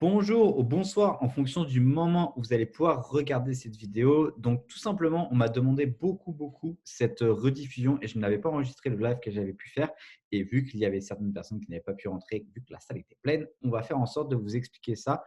Bonjour ou bonsoir en fonction du moment où vous allez pouvoir regarder cette vidéo. Donc, tout simplement, on m'a demandé beaucoup cette rediffusion et je n'avais pas enregistré le live que j'avais pu faire. Et vu qu'il y avait certaines personnes qui n'avaient pas pu rentrer, vu que la salle était pleine, on va faire en sorte de vous expliquer ça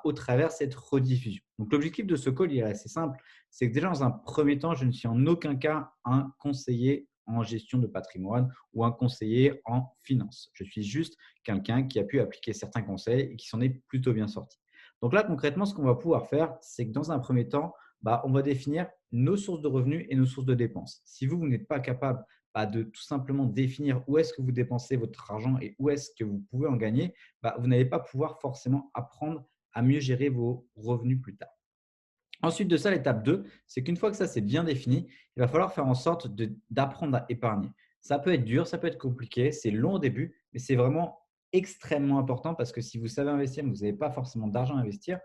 au travers cette rediffusion. Donc, l'objectif de ce call il est assez simple. C'est que déjà, dans un premier temps, je ne suis en aucun cas un conseiller en gestion de patrimoine ou un conseiller en finance. Je suis juste quelqu'un qui a pu appliquer certains conseils et qui s'en est plutôt bien sorti. Donc là, concrètement, ce qu'on va pouvoir faire, c'est que dans un premier temps, on va définir nos sources de revenus et nos sources de dépenses. Si vous n'êtes pas capable de tout simplement définir où est-ce que vous dépensez votre argent et où est-ce que vous pouvez en gagner, vous n'allez pas pouvoir forcément apprendre à mieux gérer vos revenus plus tard. Ensuite de ça, l'étape 2, c'est qu'une fois que ça c'est bien défini, il va falloir faire en sorte d'apprendre à épargner. Ça peut être dur, ça peut être compliqué, c'est long au début, mais c'est vraiment extrêmement important parce que si vous savez investir, mais vous n'avez pas forcément d'argent à investir,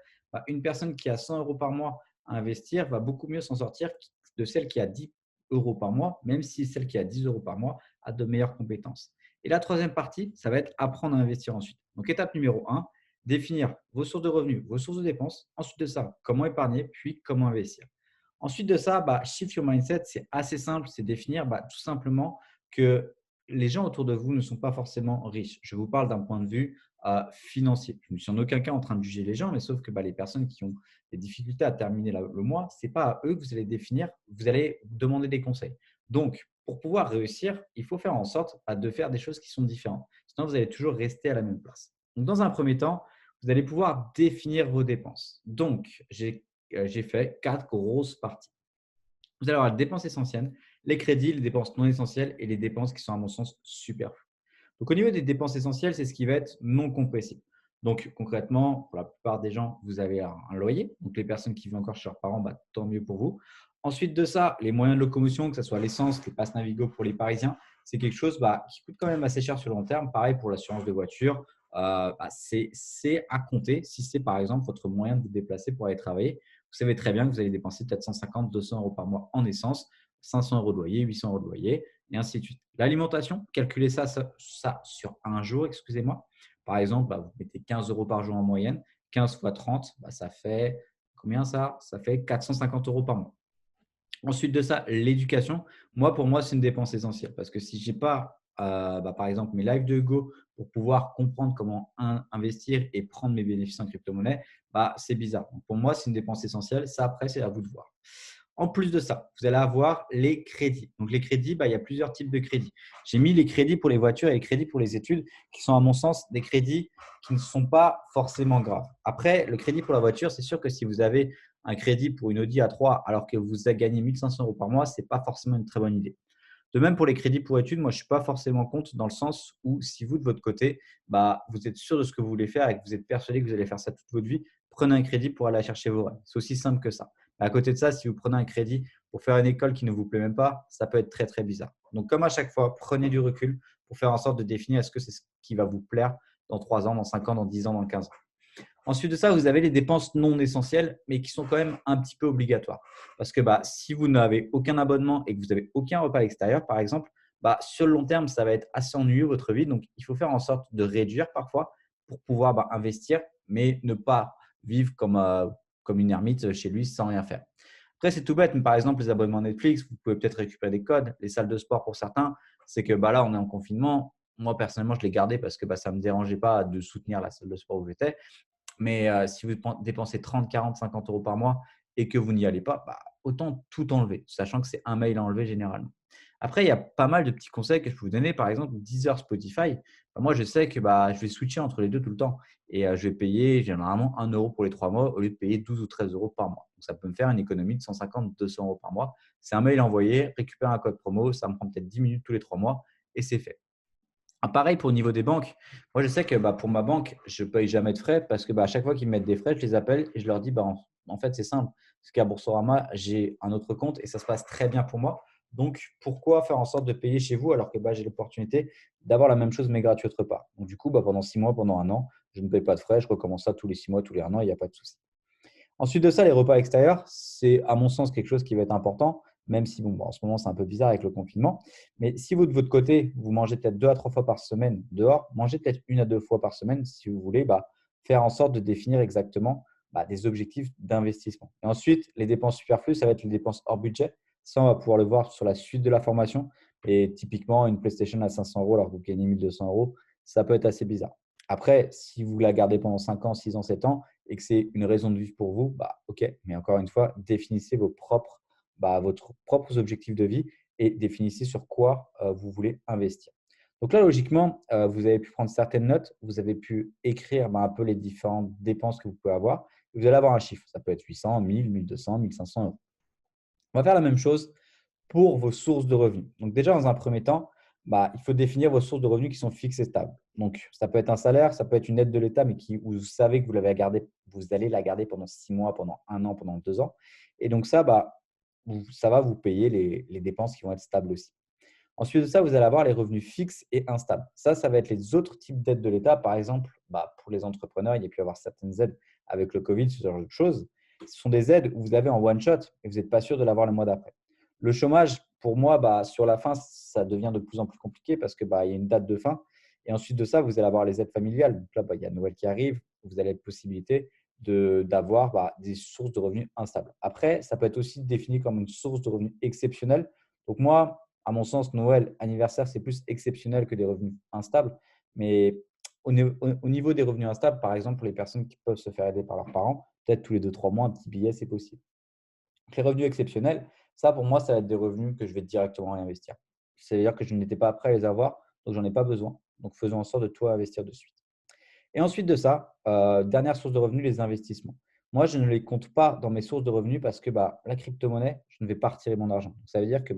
une personne qui a 100 euros par mois à investir va beaucoup mieux s'en sortir de celle qui a 10 euros par mois, même si celle qui a 10 euros par mois a de meilleures compétences. Et la troisième partie, ça va être apprendre à investir ensuite. Donc, étape numéro 1, définir vos sources de revenus, vos sources de dépenses. Ensuite de ça, comment épargner, puis comment investir. Ensuite de ça, shift your mindset, c'est assez simple, c'est définir tout simplement que les gens autour de vous ne sont pas forcément riches. Je vous parle d'un point de vue financier. Je ne suis en aucun cas en train de juger les gens, mais sauf que les personnes qui ont des difficultés à terminer le mois, ce n'est pas à eux que vous allez définir, vous allez demander des conseils. Donc, pour pouvoir réussir, il faut faire en sorte de faire des choses qui sont différentes. Sinon, vous allez toujours rester à la même place. Donc, dans un premier temps, vous allez pouvoir définir vos dépenses. Donc, j'ai fait 4 grosses parties. Vous allez avoir les dépenses essentielles, les crédits, les dépenses non essentielles et les dépenses qui sont, à mon sens, superflues. Donc, au niveau des dépenses essentielles, c'est ce qui va être non compressible. Donc, concrètement, pour la plupart des gens, vous avez un loyer. Donc, les personnes qui vivent encore chez leurs parents, tant mieux pour vous. Ensuite de ça, les moyens de locomotion, que ce soit l'essence, les passes Navigo pour les Parisiens, c'est quelque chose qui coûte quand même assez cher sur le long terme. Pareil pour l'assurance de voiture, c'est à compter si c'est par exemple votre moyen de vous déplacer pour aller travailler. Vous savez très bien que vous allez dépenser peut-être 150, 200 euros par mois en essence, 500 euros de loyer, 800 euros de loyer, et ainsi de suite. L'alimentation, calculez ça sur un jour, excusez-moi. Par exemple, vous mettez 15 euros par jour en moyenne. 15 fois 30, ça fait combien ça? Ça fait 450 euros par mois. Ensuite de ça, l'éducation. Pour moi, c'est une dépense essentielle parce que si je n'ai pas, par exemple, mes lives de Hugo pour pouvoir comprendre comment investir et prendre mes bénéfices en crypto-monnaie, c'est bizarre. Donc, pour moi, c'est une dépense essentielle. Ça, après, c'est à vous de voir. En plus de ça, vous allez avoir les crédits. Donc, les crédits, il y a plusieurs types de crédits. J'ai mis les crédits pour les voitures et les crédits pour les études qui sont, à mon sens, des crédits qui ne sont pas forcément graves. Après, le crédit pour la voiture, c'est sûr que si vous avez un crédit pour une Audi A3 alors que vous avez gagné 1 500 euros par mois, ce n'est pas forcément une très bonne idée. De même pour les crédits pour études, moi je ne suis pas forcément contre dans le sens où si vous de votre côté, vous êtes sûr de ce que vous voulez faire et que vous êtes persuadé que vous allez faire ça toute votre vie, prenez un crédit pour aller chercher vos rêves. C'est aussi simple que ça. À côté de ça, si vous prenez un crédit pour faire une école qui ne vous plaît même pas, ça peut être très très bizarre. Donc comme à chaque fois, prenez du recul pour faire en sorte de définir est-ce que c'est ce qui va vous plaire dans 3 ans, dans 5 ans, dans 10 ans, dans 15 ans. Ensuite de ça, vous avez les dépenses non essentielles, mais qui sont quand même un petit peu obligatoires. Parce que si vous n'avez aucun abonnement et que vous n'avez aucun repas à l'extérieur, par exemple, sur le long terme, ça va être assez ennuyeux votre vie. Donc, il faut faire en sorte de réduire parfois pour pouvoir investir, mais ne pas vivre comme une ermite chez lui sans rien faire. Après, c'est tout bête, mais par exemple, les abonnements Netflix, vous pouvez peut-être récupérer des codes. Les salles de sport pour certains, c'est que là, on est en confinement. Moi, personnellement, je l'ai gardé parce que ça ne me dérangeait pas de soutenir la salle de sport où j'étais. Mais si vous dépensez 30, 40, 50 euros par mois et que vous n'y allez pas, autant tout enlever, sachant que c'est un mail à enlever généralement. Après, il y a pas mal de petits conseils que je peux vous donner. Par exemple, Deezer, Spotify. Moi, je sais que je vais switcher entre les deux tout le temps. Et je vais payer généralement 1 euro pour les 3 mois au lieu de payer 12 ou 13 euros par mois. Donc, ça peut me faire une économie de 150, 200 euros par mois. C'est un mail envoyé, récupère un code promo. Ça me prend peut-être 10 minutes tous les 3 mois et c'est fait. Pareil pour le niveau des banques. Moi, je sais que pour ma banque, je ne paye jamais de frais parce que à chaque fois qu'ils me mettent des frais, je les appelle et je leur dis en fait, c'est simple. Parce qu'à Boursorama, j'ai un autre compte et ça se passe très bien pour moi. Donc, pourquoi faire en sorte de payer chez vous alors que j'ai l'opportunité d'avoir la même chose mais gratuite autre part. Donc, du coup, pendant 6 mois, pendant un an, je ne paye pas de frais. Je recommence ça tous les 6 mois, tous les 1 an, il n'y a pas de souci. Ensuite de ça, les repas extérieurs, c'est à mon sens quelque chose qui va être important, même si en ce moment, c'est un peu bizarre avec le confinement. Mais si vous, de votre côté, vous mangez peut-être 2 à 3 fois par semaine dehors, mangez peut-être 1 à 2 fois par semaine si vous voulez faire en sorte de définir exactement des objectifs d'investissement. Et ensuite, les dépenses superflues, ça va être les dépenses hors budget. Ça, on va pouvoir le voir sur la suite de la formation. Et typiquement, une PlayStation à 500 euros alors que vous gagnez 1200 euros, ça peut être assez bizarre. Après, si vous la gardez pendant 5 ans, 6 ans, 7 ans et que c'est une raison de vivre pour vous, OK. Mais encore une fois, définissez votre propres objectifs de vie et définissez sur quoi vous voulez investir. Donc là, logiquement, vous avez pu prendre certaines notes, vous avez pu écrire un peu les différentes dépenses que vous pouvez avoir. Vous allez avoir un chiffre. Ça peut être 800, 1000, 1200, 1500 euros. On va faire la même chose pour vos sources de revenus. Donc déjà, dans un premier temps, il faut définir vos sources de revenus qui sont fixes et stables. Donc, ça peut être un salaire, ça peut être une aide de l'État, mais où vous savez que vous allez la garder pendant 6 mois, pendant 1 an, pendant 2 ans. Et donc ça, ça va vous payer les dépenses qui vont être stables aussi. Ensuite de ça, vous allez avoir les revenus fixes et instables. Ça va être les autres types d'aides de l'État. Par exemple, pour les entrepreneurs, il y a pu y avoir certaines aides avec le Covid, ce genre de choses. Ce sont des aides où vous avez en one shot et vous n'êtes pas sûr de l'avoir le mois d'après. Le chômage, pour moi, sur la fin, ça devient de plus en plus compliqué parce qu'il y a une date de fin. Et ensuite de ça, vous allez avoir les aides familiales. Donc là, il y a Noël qui arrive. Vous allez avoir la possibilité d'avoir des sources de revenus instables. Après, ça peut être aussi défini comme une source de revenus exceptionnelle. Donc moi, à mon sens, Noël, anniversaire, c'est plus exceptionnel que des revenus instables. Mais au niveau des revenus instables, par exemple, pour les personnes qui peuvent se faire aider par leurs parents, peut-être tous les 2-3 mois, un petit billet, c'est possible. Donc, les revenus exceptionnels, ça, pour moi, ça va être des revenus que je vais directement investir. C'est-à-dire que je n'étais pas prêt à les avoir, donc j'en ai pas besoin. Donc, faisons en sorte de tout investir de suite. Et ensuite de ça, dernière source de revenus, les investissements. Moi, je ne les compte pas dans mes sources de revenus parce que la crypto-monnaie, je ne vais pas retirer mon argent. Donc, ça veut dire que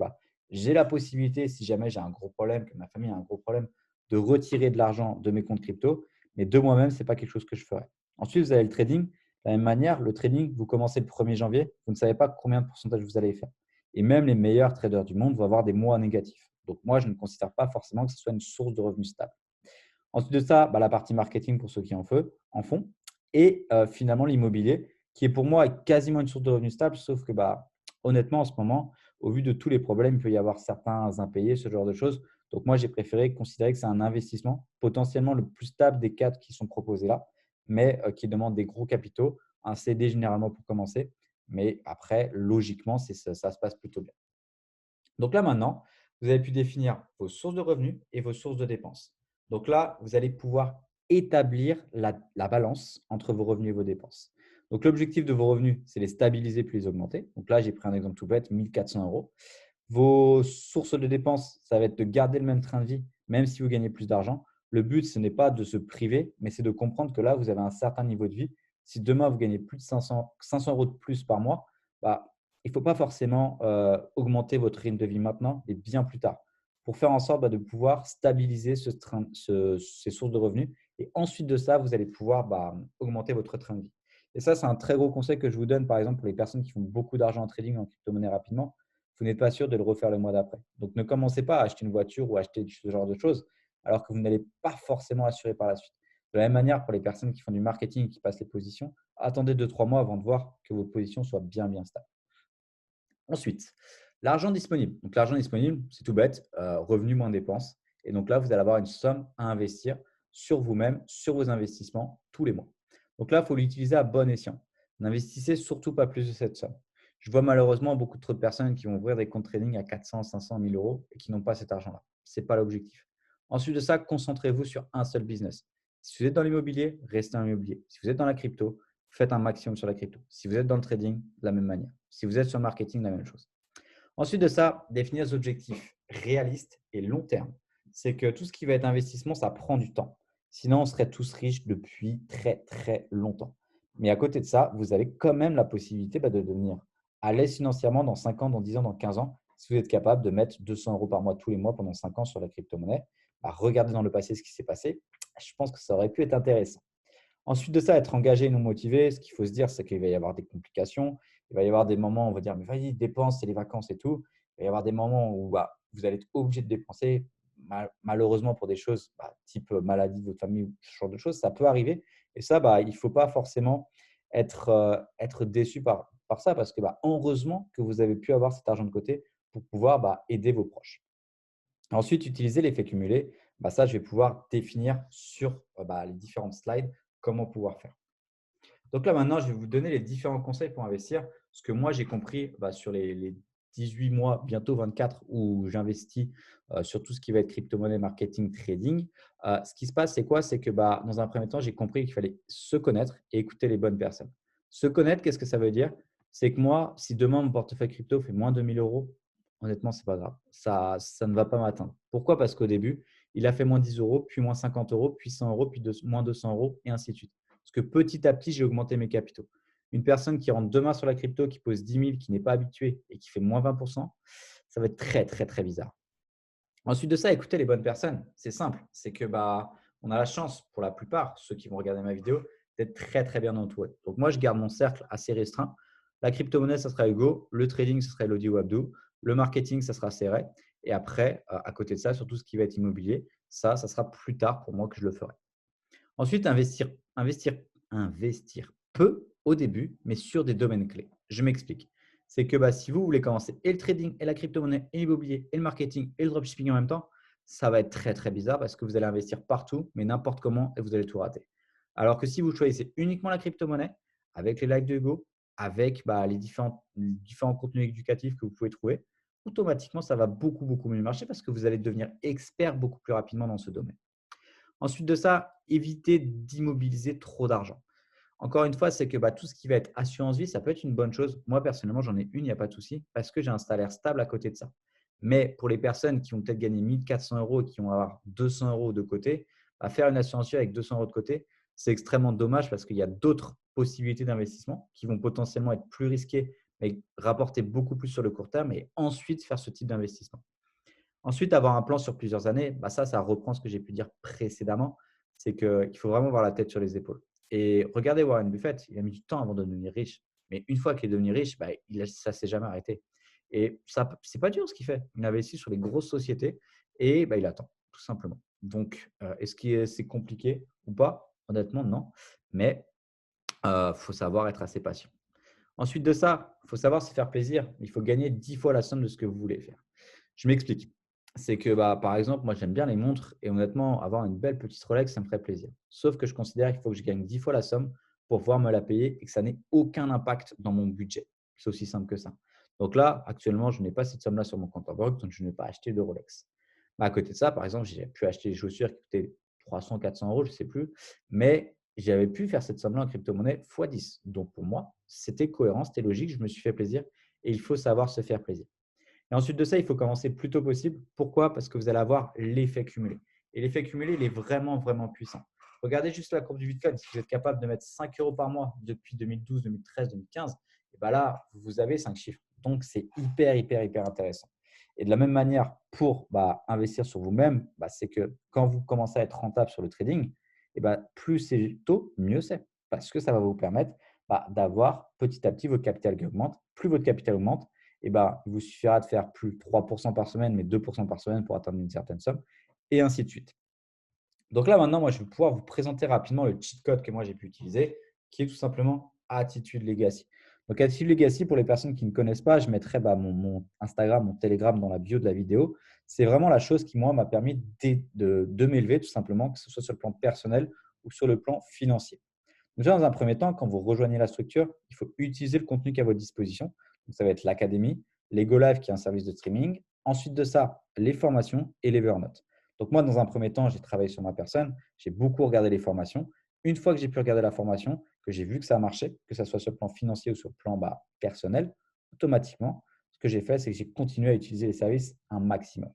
j'ai la possibilité, si jamais j'ai un gros problème, que ma famille a un gros problème, de retirer de l'argent de mes comptes crypto, mais de moi-même, ce n'est pas quelque chose que je ferai. Ensuite, vous avez le trading. De la même manière, le trading, vous commencez le 1er janvier, vous ne savez pas combien de pourcentage vous allez faire. Et même les meilleurs traders du monde vont avoir des mois négatifs. Donc, moi, je ne considère pas forcément que ce soit une source de revenus stable. Ensuite de ça, la partie marketing pour ceux qui en font. Et finalement, l'immobilier, qui est pour moi quasiment une source de revenus stable, sauf que honnêtement, en ce moment, au vu de tous les problèmes, il peut y avoir certains impayés, ce genre de choses. Donc moi, j'ai préféré considérer que c'est un investissement potentiellement le plus stable des 4 qui sont proposés là, mais qui demande des gros capitaux, un CD généralement pour commencer. Mais après, logiquement, ça se passe plutôt bien. Donc là, maintenant, vous avez pu définir vos sources de revenus et vos sources de dépenses. Donc là, vous allez pouvoir établir la balance entre vos revenus et vos dépenses. Donc l'objectif de vos revenus, c'est les stabiliser puis les augmenter. Donc là, j'ai pris un exemple tout bête, 1400 euros. Vos sources de dépenses, ça va être de garder le même train de vie, même si vous gagnez plus d'argent. Le but, ce n'est pas de se priver, mais c'est de comprendre que là, vous avez un certain niveau de vie. Si demain, vous gagnez plus de 500 euros de plus par mois, il ne faut pas forcément augmenter votre rythme de vie maintenant, et bien plus tard, pour faire en sorte de pouvoir stabiliser ces sources de revenus. Et ensuite de ça, vous allez pouvoir augmenter votre train de vie. Et ça, c'est un très gros conseil que je vous donne, par exemple, pour les personnes qui font beaucoup d'argent en trading, en crypto-monnaie rapidement. Vous n'êtes pas sûr de le refaire le mois d'après. Donc, ne commencez pas à acheter une voiture ou à acheter ce genre de choses, alors que vous n'allez pas forcément assurer par la suite. De la même manière, pour les personnes qui font du marketing et qui passent les positions, attendez 2-3 mois avant de voir que vos positions soient bien, bien stables. Ensuite, l'argent disponible. Donc, l'argent disponible, c'est tout bête, revenu moins dépenses. Et donc là, vous allez avoir une somme à investir sur vous-même, sur vos investissements tous les mois. Donc là, il faut l'utiliser à bon escient. N'investissez surtout pas plus de cette somme. Je vois malheureusement beaucoup trop de personnes qui vont ouvrir des comptes trading à 400, 500, 1000 euros et qui n'ont pas cet argent-là. Ce n'est pas l'objectif. Ensuite de ça, concentrez-vous sur un seul business. Si vous êtes dans l'immobilier, restez dans l'immobilier. Si vous êtes dans la crypto, faites un maximum sur la crypto. Si vous êtes dans le trading, de la même manière. Si vous êtes sur le marketing, la même chose. Ensuite de ça, définir des objectifs réalistes et long terme. C'est que tout ce qui va être investissement, ça prend du temps. Sinon, on serait tous riches depuis très, très longtemps. Mais à côté de ça, vous avez quand même la possibilité de devenir à l'aise financièrement dans 5 ans, dans 10 ans, dans 15 ans, si vous êtes capable de mettre 200 euros par mois tous les mois pendant 5 ans sur la crypto-monnaie. Regardez dans le passé ce qui s'est passé. Je pense que ça aurait pu être intéressant. Ensuite de ça, être engagé et non motivé, ce qu'il faut se dire, c'est qu'il va y avoir des complications. Il va y avoir des moments où on va dire, mais vas-y, dépense, c'est les vacances et tout. Il va y avoir des moments où vous allez être obligé de dépenser, malheureusement pour des choses type maladie de votre famille ou ce genre de choses, ça peut arriver. Et ça, il ne faut pas forcément être déçu par ça parce que heureusement que vous avez pu avoir cet argent de côté pour pouvoir aider vos proches. Ensuite, utiliser l'effet cumulé. Ça, je vais pouvoir définir sur les différentes slides comment pouvoir faire. Donc là, maintenant, je vais vous donner les différents conseils pour investir. Ce que moi, j'ai compris sur les 18 mois, bientôt 24, où j'investis sur tout ce qui va être crypto-monnaie, marketing, trading. Ce qui se passe, c'est quoi? C'est que dans un premier temps, j'ai compris qu'il fallait se connaître et écouter les bonnes personnes. Se connaître, qu'est-ce que ça veut dire? C'est que moi, si demain mon portefeuille crypto fait moins de 1 000 euros, honnêtement, ce n'est pas grave. Ça ne va pas m'atteindre. Pourquoi? Parce qu'au début, il a fait moins 10 euros, puis moins 50 euros, puis 100 euros, puis moins 200 euros, et ainsi de suite. Parce que petit à petit, j'ai augmenté mes capitaux. Une personne qui rentre demain sur la crypto, qui pose 10 000, qui n'est pas habituée et qui fait moins 20%, ça va être très, très, très bizarre. Ensuite de ça, écoutez les bonnes personnes. C'est simple. C'est que on a la chance, pour la plupart, ceux qui vont regarder ma vidéo, d'être très, très bien entourés. Donc, moi, je garde mon cercle assez restreint. La crypto-monnaie, ça sera Hugo. Le trading, ce sera Elodie ou Abdou. Le marketing, ça sera Céré. Et après, à côté de ça, sur tout ce qui va être immobilier, ça sera plus tard pour moi que je le ferai. Ensuite, investir peu au début, mais sur des domaines clés. Je m'explique. C'est que si vous voulez commencer et le trading, et la crypto-monnaie, et l'immobilier, et le marketing, et le dropshipping en même temps, ça va être très, très bizarre parce que vous allez investir partout, mais n'importe comment, et vous allez tout rater. Alors que si vous choisissez uniquement la crypto-monnaie, avec les likes de Hugo, avec les différents contenus éducatifs que vous pouvez trouver, automatiquement, ça va beaucoup, beaucoup mieux marcher parce que vous allez devenir expert beaucoup plus rapidement dans ce domaine. Ensuite de ça, évitez d'immobiliser trop d'argent. Encore une fois, c'est que tout ce qui va être assurance vie, ça peut être une bonne chose. Moi, personnellement, j'en ai une, il n'y a pas de souci, parce que j'ai un salaire stable à côté de ça. Mais pour les personnes qui vont peut-être gagner 1 400 euros et qui vont avoir 200 euros de côté, faire une assurance vie avec 200 euros de côté, c'est extrêmement dommage parce qu'il y a d'autres possibilités d'investissement qui vont potentiellement être plus risquées, mais rapporter beaucoup plus sur le court terme et ensuite faire ce type d'investissement. Ensuite, avoir un plan sur plusieurs années, ça reprend ce que j'ai pu dire précédemment. C'est qu'il faut vraiment avoir la tête sur les épaules. Et regardez Warren Buffett, il a mis du temps avant de devenir riche. Mais une fois qu'il est devenu riche, ça ne s'est jamais arrêté. Et ce n'est pas dur ce qu'il fait. Il investit sur les grosses sociétés et il attend, tout simplement. Donc, est-ce que c'est compliqué ou pas? Honnêtement, non. Mais il faut savoir être assez patient. Ensuite de ça, il faut savoir se faire plaisir. Il faut gagner 10 fois la somme de ce que vous voulez faire. Je m'explique. C'est que, par exemple, moi, j'aime bien les montres et honnêtement, avoir une belle petite Rolex, ça me ferait plaisir. Sauf que je considère qu'il faut que je gagne 10 fois la somme pour pouvoir me la payer et que ça n'ait aucun impact dans mon budget. C'est aussi simple que ça. Donc là, actuellement, je n'ai pas cette somme-là sur mon compte en banque, donc je n'ai pas acheté de Rolex. À côté de ça, par exemple, j'ai pu acheter des chaussures qui coûtaient 300, 400 euros, je ne sais plus, mais j'avais pu faire cette somme-là en crypto-monnaie x 10. Donc pour moi, c'était cohérent, c'était logique, je me suis fait plaisir et il faut savoir se faire plaisir. Et ensuite de ça, il faut commencer le plus tôt possible. Pourquoi? Parce que vous allez avoir l'effet cumulé. Et l'effet cumulé, il est vraiment, vraiment puissant. Regardez juste la courbe du Bitcoin. Si vous êtes capable de mettre 5 euros par mois depuis 2012, 2013, 2015, et là, vous avez 5 chiffres. Donc, c'est hyper, hyper, hyper intéressant. Et de la même manière, pour investir sur vous-même, c'est que quand vous commencez à être rentable sur le trading, plus c'est tôt, mieux c'est. Parce que ça va vous permettre d'avoir petit à petit votre capital qui augmente. Plus votre capital augmente, il vous suffira de faire plus 3% par semaine, mais 2% par semaine pour atteindre une certaine somme, et ainsi de suite. Donc là, maintenant, moi, je vais pouvoir vous présenter rapidement le cheat code que moi, j'ai pu utiliser, qui est tout simplement Attitude Legacy. Donc, Attitude Legacy, pour les personnes qui ne connaissent pas, je mettrai mon Instagram, mon Telegram dans la bio de la vidéo. C'est vraiment la chose qui, moi, m'a permis de m'élever, tout simplement, que ce soit sur le plan personnel ou sur le plan financier. Déjà, dans un premier temps, quand vous rejoignez la structure, il faut utiliser le contenu qui est à votre disposition. Donc, ça va être l'académie, les Go Live qui est un service de streaming. Ensuite de ça, les formations et l'Evernote. Donc, moi, dans un premier temps, j'ai travaillé sur ma personne. J'ai beaucoup regardé les formations. Une fois que j'ai pu regarder la formation, que j'ai vu que ça a marché, que ce soit sur le plan financier ou sur le plan personnel, automatiquement, ce que j'ai fait, c'est que j'ai continué à utiliser les services un maximum.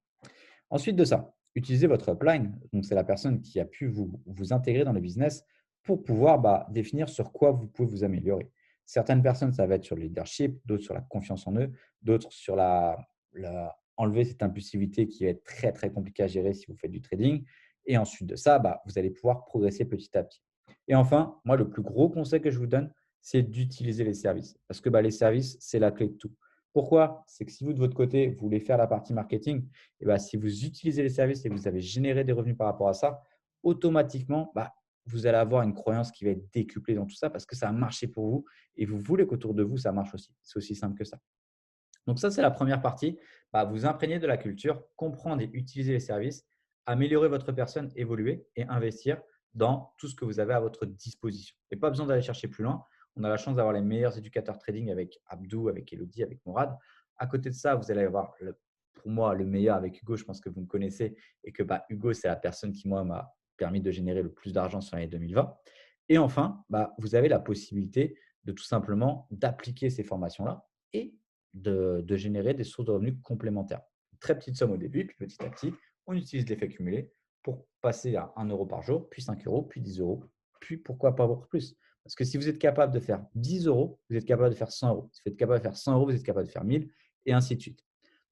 Ensuite de ça, utilisez votre upline. Donc, c'est la personne qui a pu vous intégrer dans le business pour pouvoir définir sur quoi vous pouvez vous améliorer. Certaines personnes, ça va être sur le leadership, d'autres sur la confiance en eux, d'autres sur enlever cette impulsivité qui va être très, très compliquée à gérer si vous faites du trading. Et ensuite de ça, vous allez pouvoir progresser petit à petit. Et enfin, moi, le plus gros conseil que je vous donne, c'est d'utiliser les services. Parce que les services, c'est la clé de tout. Pourquoi? C'est que si vous, de votre côté, vous voulez faire la partie marketing, et si vous utilisez les services et que vous avez généré des revenus par rapport à ça, automatiquement, vous allez avoir une croyance qui va être décuplée dans tout ça parce que ça a marché pour vous et vous voulez qu'autour de vous, ça marche aussi. C'est aussi simple que ça. Donc ça, c'est la première partie. Vous imprégner de la culture, comprendre et utiliser les services, améliorer votre personne, évoluer et investir. dans tout ce que vous avez à votre disposition. Et pas besoin d'aller chercher plus loin. On a la chance d'avoir les meilleurs éducateurs trading avec Abdou, avec Elodie, avec Mourad. À côté de ça, vous allez avoir, pour moi, le meilleur avec Hugo. Je pense que vous me connaissez et que Hugo, c'est la personne qui, moi, m'a permis de générer le plus d'argent sur l'année 2020. Et enfin, vous avez la possibilité de tout simplement d'appliquer ces formations-là et de générer des sources de revenus complémentaires. Très petite somme au début, puis petit à petit, on utilise l'effet cumulé pour passer à 1 € par jour, puis 5 euros, puis 10 euros, puis pourquoi pas beaucoup plus. Parce que si vous êtes capable de faire 10 euros, vous êtes capable de faire 100 euros. Si vous êtes capable de faire 100 euros, vous êtes capable de faire 1000 et ainsi de suite.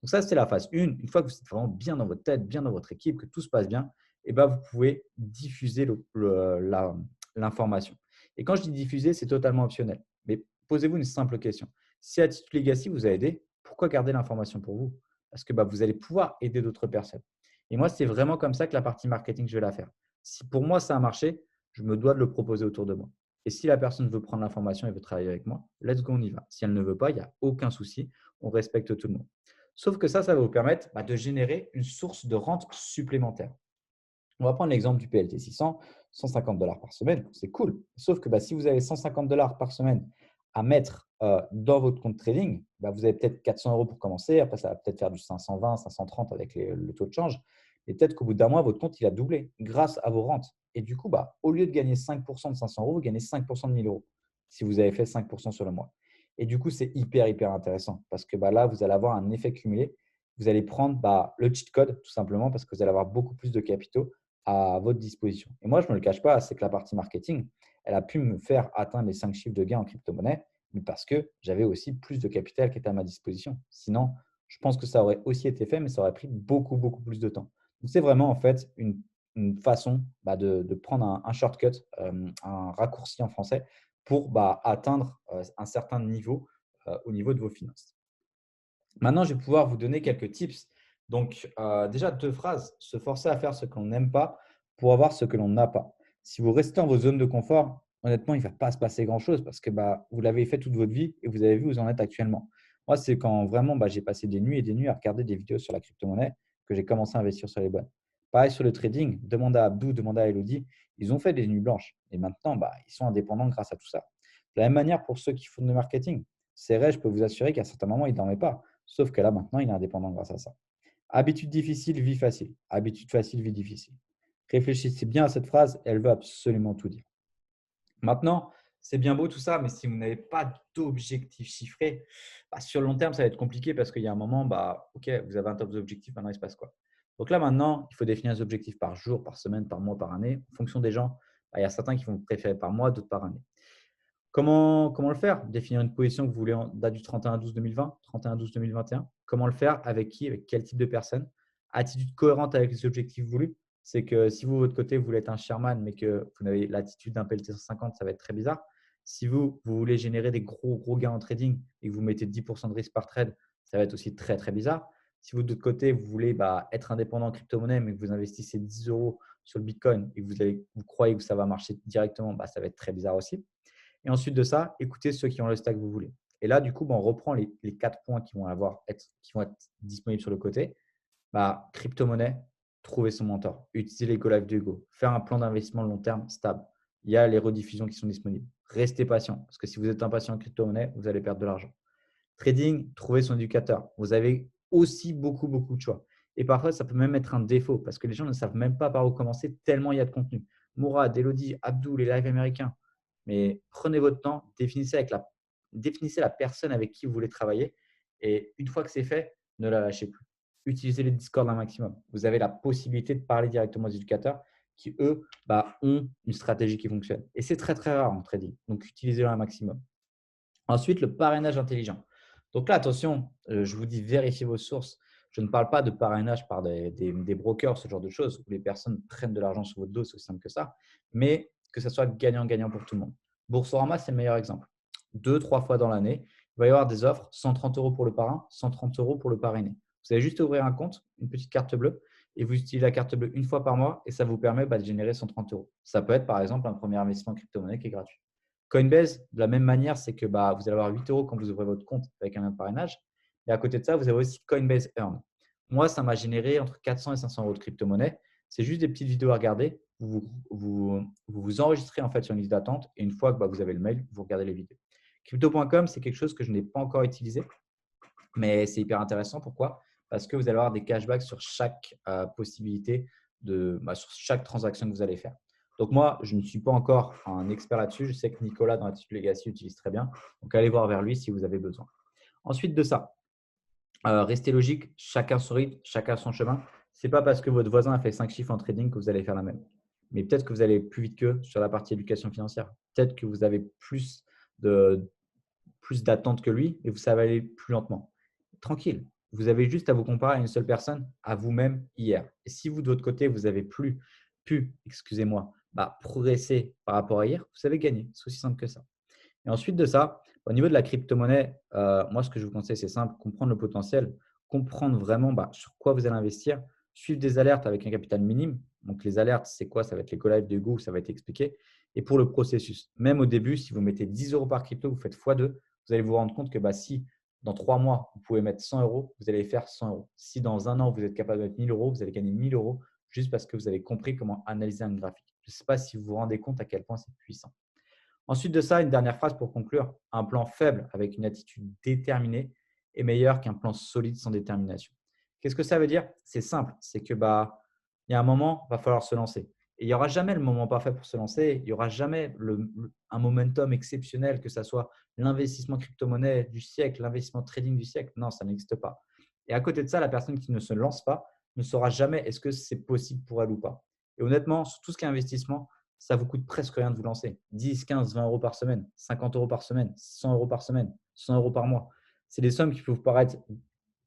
Donc ça, c'est la phase 1. Une fois que vous êtes vraiment bien dans votre tête, bien dans votre équipe, que tout se passe bien, vous pouvez diffuser l'information. Et quand je dis diffuser, c'est totalement optionnel. Mais posez-vous une simple question. Si Attitude Legacy vous a aidé, pourquoi garder l'information pour vous? Parce que vous allez pouvoir aider d'autres personnes. Et moi, c'est vraiment comme ça que la partie marketing, je vais la faire. Si pour moi, ça a marché, je me dois de le proposer autour de moi. Et si la personne veut prendre l'information et veut travailler avec moi, let's go, on y va. Si elle ne veut pas, il n'y a aucun souci. On respecte tout le monde. Sauf que ça va vous permettre de générer une source de rente supplémentaire. On va prendre l'exemple du PLT 600, 150 $ par semaine, c'est cool. Sauf que si vous avez 150 $ par semaine à mettre dans votre compte trading, vous avez peut-être 400 € pour commencer. Après, ça va peut-être faire du 520, 530 avec le taux de change. Et peut-être qu'au bout d'un mois, votre compte il a doublé grâce à vos rentes. Et du coup, au lieu de gagner 5% de 500 €, vous gagnez 5% de 1000 € si vous avez fait 5% sur le mois. Et du coup, c'est hyper intéressant parce que là, vous allez avoir un effet cumulé. Vous allez prendre le cheat code tout simplement parce que vous allez avoir beaucoup plus de capitaux à votre disposition. Et moi, je ne me le cache pas, c'est que la partie marketing, elle a pu me faire atteindre les 5 chiffres de gains en crypto-monnaie, mais parce que j'avais aussi plus de capital qui était à ma disposition. Sinon, je pense que ça aurait aussi été fait, mais ça aurait pris beaucoup plus de temps. Donc, c'est vraiment en fait une façon de prendre un shortcut, un raccourci en français, pour atteindre un certain niveau au niveau de vos finances. Maintenant, je vais pouvoir vous donner quelques tips. Donc, déjà, 2 phrases. Se forcer à faire ce qu'on n'aime pas pour avoir ce que l'on n'a pas. Si vous restez dans vos zones de confort, honnêtement, il ne va pas se passer grand-chose parce que vous l'avez fait toute votre vie et vous avez vu où vous en êtes actuellement. Moi, c'est quand vraiment j'ai passé des nuits et des nuits à regarder des vidéos sur la crypto-monnaie que j'ai commencé à investir sur les bonnes. Pareil sur le trading, demandez à Abdou, demandez à Elodie. Ils ont fait des nuits blanches et maintenant, ils sont indépendants grâce à tout ça. De la même manière pour ceux qui font du marketing. C'est vrai, je peux vous assurer qu'à certains moments, ils ne dormaient pas. Sauf que là, maintenant, il est indépendant grâce à ça. Habitude difficile, vie facile. Habitude facile, vie difficile. Réfléchissez bien à cette phrase, elle veut absolument tout dire. Maintenant, c'est bien beau tout ça, mais si vous n'avez pas d'objectif chiffré, sur le long terme, ça va être compliqué parce qu'il y a un moment, OK, vous avez un top d'objectifs, maintenant il se passe quoi? Donc là, maintenant, il faut définir des objectifs par jour, par semaine, par mois, par année. En fonction des gens, il y a certains qui vont préférer par mois, d'autres par année. Comment le faire? Définir une position que vous voulez en date du 31/12/2020, 31/12/2021. Comment le faire? Avec qui? Avec quel type de personne? Attitude cohérente avec les objectifs voulus. C'est que si vous, de votre côté, vous voulez être un Sherman, mais que vous avez l'attitude d'un PLT 150, ça va être très bizarre. Si vous voulez générer des gros gains en trading et que vous mettez 10% de risque par trade, ça va être aussi très bizarre. Si vous, de votre côté, vous voulez être indépendant en crypto-monnaie, mais que vous investissez 10 € sur le Bitcoin et que vous croyez que ça va marcher directement, ça va être très bizarre aussi. Et ensuite de ça, écoutez ceux qui ont le stack que vous voulez. Et là, du coup, on reprend les 4 points qui vont être disponibles sur le côté. Crypto-monnaie, trouver son mentor, utiliser les Go Live de Hugo, faire un plan d'investissement long terme stable. Il y a les rediffusions qui sont disponibles. Restez patient, parce que si vous êtes impatient en crypto-monnaie, vous allez perdre de l'argent. Trading, trouver son éducateur. Vous avez aussi beaucoup de choix. Et parfois, ça peut même être un défaut, parce que les gens ne savent même pas par où commencer tellement il y a de contenu. Mourad, Elodie, Abdou, les lives américains. Mais prenez votre temps, définissez la personne avec qui vous voulez travailler. Et une fois que c'est fait, ne la lâchez plus. Utilisez les Discord un maximum. Vous avez la possibilité de parler directement aux éducateurs qui, eux, ont une stratégie qui fonctionne. Et c'est très rare en trading. Donc, utilisez-le un maximum. Ensuite, le parrainage intelligent. Donc là, attention, je vous dis vérifiez vos sources. Je ne parle pas de parrainage par des brokers, ce genre de choses, où les personnes prennent de l'argent sur votre dos, c'est aussi simple que ça, mais que ça soit gagnant-gagnant pour tout le monde. Boursorama, c'est le meilleur exemple. 2-3 fois dans l'année, il va y avoir des offres, 130 € pour le parrain, 130 € pour le parrainé. Vous allez juste ouvrir un compte, une petite carte bleue, et vous utilisez la carte bleue une fois par mois, et ça vous permet de générer 130 €. Ça peut être par exemple un premier investissement crypto-monnaie qui est gratuit. Coinbase, de la même manière, c'est que vous allez avoir 8 € quand vous ouvrez votre compte avec un lien de parrainage. Et à côté de ça, vous avez aussi Coinbase Earn. Moi, ça m'a généré entre 400 et 500 € de crypto-monnaie. C'est juste des petites vidéos à regarder. vous enregistrez en fait sur une liste d'attente et une fois que vous avez le mail, vous regardez les vidéos. Crypto.com, c'est quelque chose que je n'ai pas encore utilisé, mais c'est hyper intéressant. Pourquoi? Parce que vous allez avoir des cashbacks sur chaque possibilité sur chaque transaction que vous allez faire. Donc moi, je ne suis pas encore un expert là-dessus. Je sais que Nicolas dans Attitude Legacy utilise très bien. Donc allez voir vers lui si vous avez besoin. Ensuite de ça, restez logique, chacun son rythme, chacun son chemin. Ce n'est pas parce que votre voisin a fait 5 chiffres en trading que vous allez faire la même. Mais peut-être que vous allez plus vite qu'eux sur la partie éducation financière. Peut-être que vous avez plus d'attente que lui et vous savez aller plus lentement. Tranquille, vous avez juste à vous comparer à une seule personne, à vous-même hier. Et si vous, de votre côté, vous avez excusez-moi, progresser par rapport à hier, vous avez gagné. C'est aussi simple que ça. Et ensuite de ça, au niveau de la crypto-monnaie, moi, ce que je vous conseille, c'est simple, comprendre le potentiel, comprendre vraiment sur quoi vous allez investir, suivre des alertes avec un capital minime. Donc, les alertes, c'est quoi? Ça va être les collabs de Go, ça va être expliqué. Et pour le processus, même au début, si vous mettez 10 euros par crypto, vous faites x2, vous allez vous rendre compte que si dans 3 mois, vous pouvez mettre 100 euros, vous allez faire 100 euros. Si dans un an, vous êtes capable de mettre 1000 euros, vous allez gagner 1000 euros juste parce que vous avez compris comment analyser un graphique. Je ne sais pas si vous vous rendez compte à quel point c'est puissant. Ensuite de ça, une dernière phrase pour conclure. Un plan faible avec une attitude déterminée est meilleur qu'un plan solide sans détermination. Qu'est-ce que ça veut dire? C'est simple. C'est que il y a un moment, il va falloir se lancer. Et il n'y aura jamais le moment parfait pour se lancer. Il n'y aura jamais un momentum exceptionnel, que ce soit l'investissement crypto-monnaie du siècle, l'investissement trading du siècle. Non, ça n'existe pas. Et à côté de ça, la personne qui ne se lance pas ne saura jamais est-ce que c'est possible pour elle ou pas. Et honnêtement, sur tout ce qui est investissement, ça vous coûte presque rien de vous lancer. 10, 15, 20 euros par semaine, 50 euros par semaine, 100 euros par semaine, 100 euros par mois. C'est des sommes qui peuvent vous paraître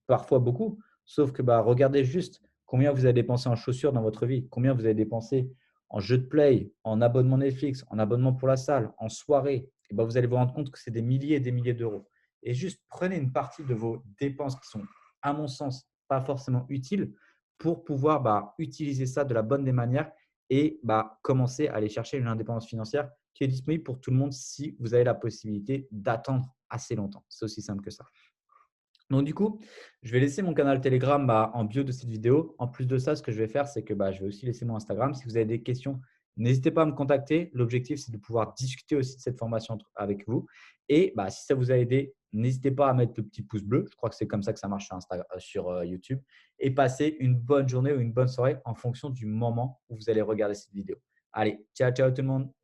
parfois beaucoup, sauf que regardez juste combien vous avez dépensé en chaussures dans votre vie, combien vous avez dépensé en jeux de play, en abonnement Netflix, en abonnement pour la salle, en soirée. Et vous allez vous rendre compte que c'est des milliers et des milliers d'euros. Et juste prenez une partie de vos dépenses qui sont, à mon sens, pas forcément utiles pour pouvoir utiliser ça de la bonne des manières et commencer à aller chercher une indépendance financière qui est disponible pour tout le monde si vous avez la possibilité d'attendre assez longtemps. C'est aussi simple que ça. Donc du coup, je vais laisser mon canal Telegram en bio de cette vidéo. En plus de ça, ce que je vais faire, c'est que je vais aussi laisser mon Instagram. Si vous avez des questions, n'hésitez pas à me contacter. L'objectif, c'est de pouvoir discuter aussi de cette formation avec vous. Et si ça vous a aidé, n'hésitez pas à mettre le petit pouce bleu. Je crois que c'est comme ça que ça marche sur YouTube. Et passez une bonne journée ou une bonne soirée en fonction du moment où vous allez regarder cette vidéo. Allez, ciao, ciao tout le monde.